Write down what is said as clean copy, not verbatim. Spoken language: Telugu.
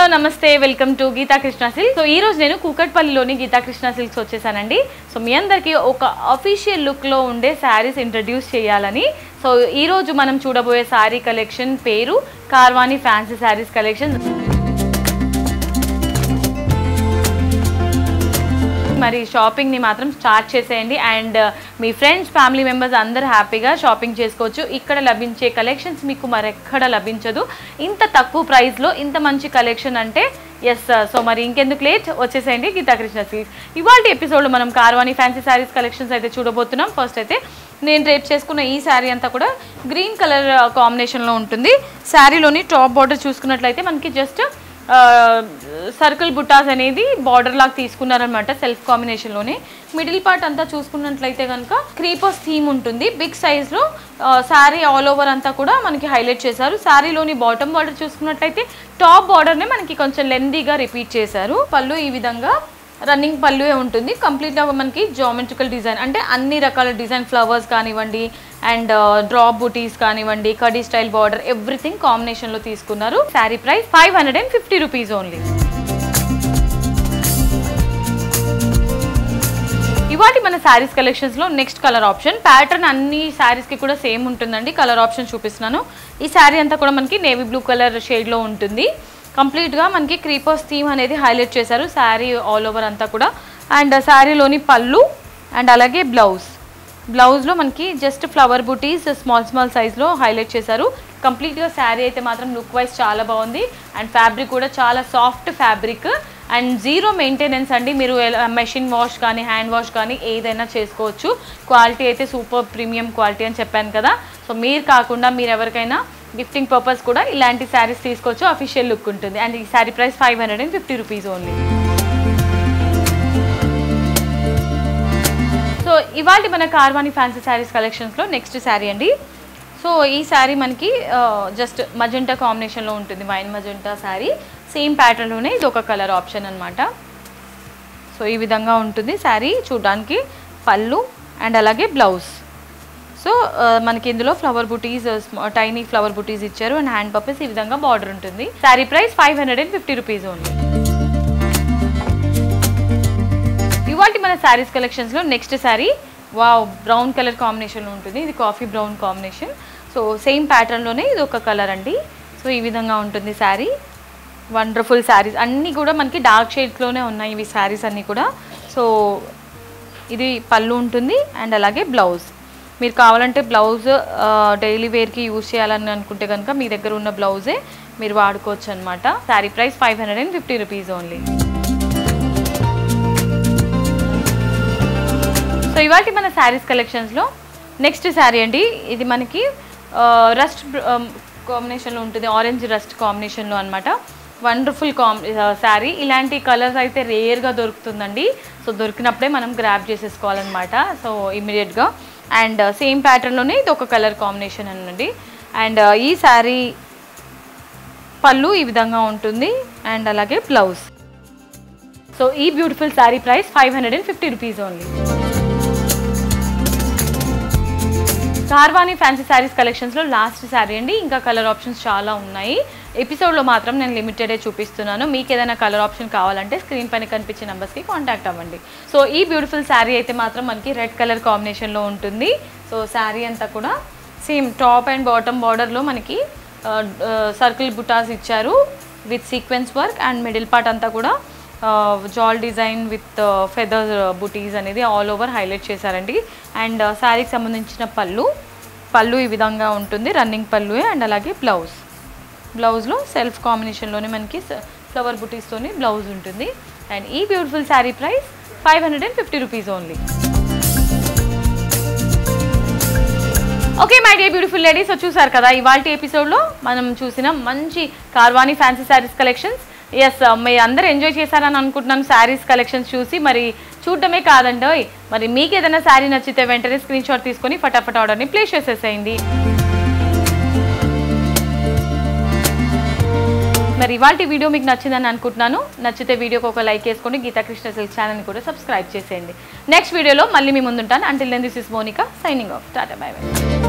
హలో నమస్తే welcome to Geetha Krishna silks. So ఈ రోజు నేను కూకట్పల్లిలోని గీతా కృష్ణ సిల్క్స్ వచ్చేసానండి. సో మీ అందరికీ ఒక అఫీషియల్ లుక్లో ఉండే శారీస్ ఇంట్రడ్యూస్ చేయాలని. సో ఈ రోజు మనం చూడబోయే శారీ కలెక్షన్ పేరు కార్వాణి ఫ్యాన్సీ శారీస్ కలెక్షన్. మరి షాపింగ్ని మాత్రం స్టార్ట్ చేసేయండి and me friends family members అందరూ హ్యాపీగా షాపింగ్ చేసుకోవచ్చు. ఇక్కడ లభించే కలెక్షన్స్ మీకు మరెక్కడ లభించదు. ఇంత తక్కువ ప్రైస్లో ఇంత మంచి కలెక్షన్ అంటే ఎస్. సో మరి ఇంకెందుకు లేట్, వచ్చేసేయండి గీతా కృష్ణ సిల్క్స్. ఇవాళ ఎపిసోడ్లో మనం కార్వాణి ఫ్యాన్సీ శారీస్ కలెక్షన్స్ అయితే చూడబోతున్నాం. ఫస్ట్ అయితే నేను రేప్ చేసుకున్న ఈ శారీ అంతా కూడా గ్రీన్ కలర్ కాంబినేషన్లో ఉంటుంది. శారీలోని టాప్ బార్డర్ చూసుకున్నట్లయితే మనకి జస్ట్ సర్కిల్ బుట్టాస్ అనేది బార్డర్ లాగా తీసుకున్నారనమాట సెల్ఫ్ కాంబినేషన్లోనే. మిడిల్ పార్ట్ అంతా చూసుకున్నట్లయితే కనుక క్రీపర్స్ థీమ్ ఉంటుంది. బిగ్ సైజ్లో శారీ ఆల్ ఓవర్ అంతా కూడా మనకి హైలైట్ చేశారు. శారీలోని బాటమ్ బార్డర్ చూసుకున్నట్లయితే టాప్ బార్డర్నే మనకి కొంచెం లెందీగా రిపీట్ చేశారు. పళ్ళు ఈ విధంగా రన్నింగ్ పళ్ళువే ఉంటుంది. కంప్లీట్గా మనకి జామెట్రికల్ డిజైన్ అంటే అన్ని రకాల డిజైన్, ఫ్లవర్స్ కానివ్వండి అండ్ డ్రాప్ బూటీస్ కానివ్వండి, కడీ స్టైల్ బార్డర్, ఎవ్రీథింగ్ కాంబినేషన్లో తీసుకున్నారు. Sari price 550 rupees only. ఇవాటి మన శారీస్ కలెక్షన్స్లో నెక్స్ట్ కలర్ ఆప్షన్. ప్యాటర్న్ అన్ని శారీస్కి కూడా సేమ్ ఉంటుందండి. కలర్ ఆప్షన్ చూపిస్తున్నాను. ఈ శారీ అంతా కూడా మనకి నేవీ బ్లూ కలర్ షేడ్లో ఉంటుంది. కంప్లీట్గా మనకి క్రీపర్స్ థీమ్ అనేది హైలైట్ చేశారు శారీ ఆల్ ఓవర్ అంతా కూడా. అండ్ శారీలోని పళ్ళు అండ్ అలాగే బ్లౌజ్లో మనకి జస్ట్ ఫ్లవర్ బూటీస్ స్మాల్ సైజ్లో హైలైట్ చేశారు. కంప్లీట్గా శారీ అయితే మాత్రం లుక్ వైజ్ చాలా బాగుంది. అండ్ ఫ్యాబ్రిక్ కూడా చాలా soft fabric and zero maintenance అండి. మీరు మెషిన్ వాష్ కానీ హ్యాండ్ వాష్ కానీ ఏదైనా చేసుకోవచ్చు. క్వాలిటీ అయితే సూపర్ ప్రీమియం క్వాలిటీ అని చెప్పాను కదా. సో మీరు కాకుండా మీరు ఎవరికైనా గిఫ్టింగ్ పర్పస్ కూడా ఇలాంటి శారీస్ తీసుకోవచ్చు. అఫీషియల్ లుక్ ఉంటుంది. అండ్ ఈ sari price 550 rupees only. So ఇవాళ మన కార్వాణి ఫ్యాన్సీ శారీస్ కలెక్షన్స్లో నెక్స్ట్ శారీ అండి. సో ఈ శారీ మనకి జస్ట్ మజెంటా కాంబినేషన్లో ఉంటుంది. వైన్ మజెంటా శారీ సేమ్ ప్యాటర్న్లోనే ఇది ఒక కలర్ ఆప్షన్ అనమాట. సో ఈ విధంగా ఉంటుంది శారీ చూడడానికి. పళ్ళు అండ్ అలాగే బ్లౌజ్. సో మనకి ఇందులో ఫ్లవర్ బుటీస్, టైనీ ఫ్లవర్ బుటీస్ ఇచ్చారు అండ్ హ్యాండ్ పర్పస్ ఈ విధంగా బార్డర్ ఉంటుంది. Sari price 550 rupees only. ఇవాళ మన శారీస్ కలెక్షన్స్లో next sari wow brown colour కాంబినేషన్లో ఉంటుంది. ఇది coffee brown combination. So same ప్యాటర్న్లోనే ఇది ఒక కలర్ అండి. సో ఈ విధంగా ఉంటుంది శారీ. వండర్ఫుల్ శారీస్ అన్నీ కూడా మనకి డార్క్ షేడ్స్లోనే ఉన్నాయి ఇవి శారీస్ అన్నీ కూడా. సో ఇది పళ్ళు ఉంటుంది అండ్ అలాగే బ్లౌజ్. మీరు కావాలంటే బ్లౌజ్ డైలీ వేర్కి యూజ్ చేయాలని అనుకుంటే కనుక మీ దగ్గర ఉన్న బ్లౌజే మీరు వాడుకోవచ్చు అనమాట. Sari price 550 rupees only. So ఇవాళ మన శారీస్ కలెక్షన్స్లో నెక్స్ట్ శారీ అండి. ఇది మనకి రస్ట్ కాంబినేషన్లో ఉంటుంది. ఆరెంజ్ రస్ట్ కాంబినేషన్లో అనమాట. వండర్ఫుల్ శారీ. ఇలాంటి కలర్స్ అయితే రేర్గా దొరుకుతుందండి. సో దొరికినప్పుడే మనం గ్రాబ్ చేసేసుకోవాలన్నమాట. సో ఇమీడియట్గా. అండ్ సేమ్ ప్యాటర్న్లోనే ఇది ఒక కలర్ కాంబినేషన్ అనండి. అండ్ ఈ శారీ పళ్ళు ఈ విధంగా ఉంటుంది అండ్ అలాగే బ్లౌజ్. సో ఈ beautiful sari price 550 rupees only. Karvani fancy saris కలెక్షన్స్లో లాస్ట్ శారీ అండి. ఇంకా కలర్ ఆప్షన్స్ చాలా ఉన్నాయి. ఎపిసోడ్లో మాత్రం నేను లిమిటెడే చూపిస్తున్నాను. మీకు ఏదైనా కలర్ ఆప్షన్ కావాలంటే స్క్రీన్ పైన కనిపించే నెంబర్స్కి కాంటాక్ట్ అవ్వండి. సో ఈ బ్యూటిఫుల్ శారీ అయితే మాత్రం మనకి రెడ్ కలర్ కాంబినేషన్లో ఉంటుంది. సో శారీ అంతా కూడా సేమ్ టాప్ అండ్ బాటమ్ బార్డర్లో మనకి సర్కిల్ బుటాస్ ఇచ్చారు with sequence work and middle part అంతా కూడా జాల్ డిజైన్ విత్ ఫెదర్ బుటీస్ అనేది ఆల్ ఓవర్ హైలైట్ చేశారండి. అండ్ శారీకి సంబంధించిన పళ్ళు ఈ విధంగా ఉంటుంది. రన్నింగ్ పళ్ళువే అండ్ అలాగే బ్లౌజ్లో సెల్ఫ్ కాంబినేషన్లోనే మనకి ఫ్లవర్ బుటీస్తోని బ్లౌజ్ ఉంటుంది. అండ్ ఈ beautiful sari price 550 rupees only. Okay my dear beautiful ladies, చూసారు కదా ఇవాళ ఎపిసోడ్లో మనం చూసిన మంచి కార్వాణి ఫ్యాన్సీ శారీస్ కలెక్షన్స్. ఎస్, మీ అందరూ ఎంజాయ్ చేశారని అనుకుంటున్నాను శారీస్ కలెక్షన్స్ చూసి. మరి చూడటమే కాదండి, మరి మీకు ఏదైనా శారీ నచ్చితే వెంటనే స్క్రీన్ షాట్ తీసుకొని ఫటాఫట్ ఆర్డర్ని ప్లేస్ చేసేసేయండి. మరి ఇవాళ వీడియో మీకు నచ్చిందని అనుకుంటున్నాను. నచ్చితే వీడియోకి ఒక లైక్ వేసుకోండి. గీతా కృష్ణ సిల్క్స్ ఛానల్ని కూడా సబ్స్క్రైబ్ చేసేయండి. నెక్స్ట్ వీడియోలో మళ్ళీ మీ ముందుంటాను. Until then this is Monika signing off. టాటా బై బై.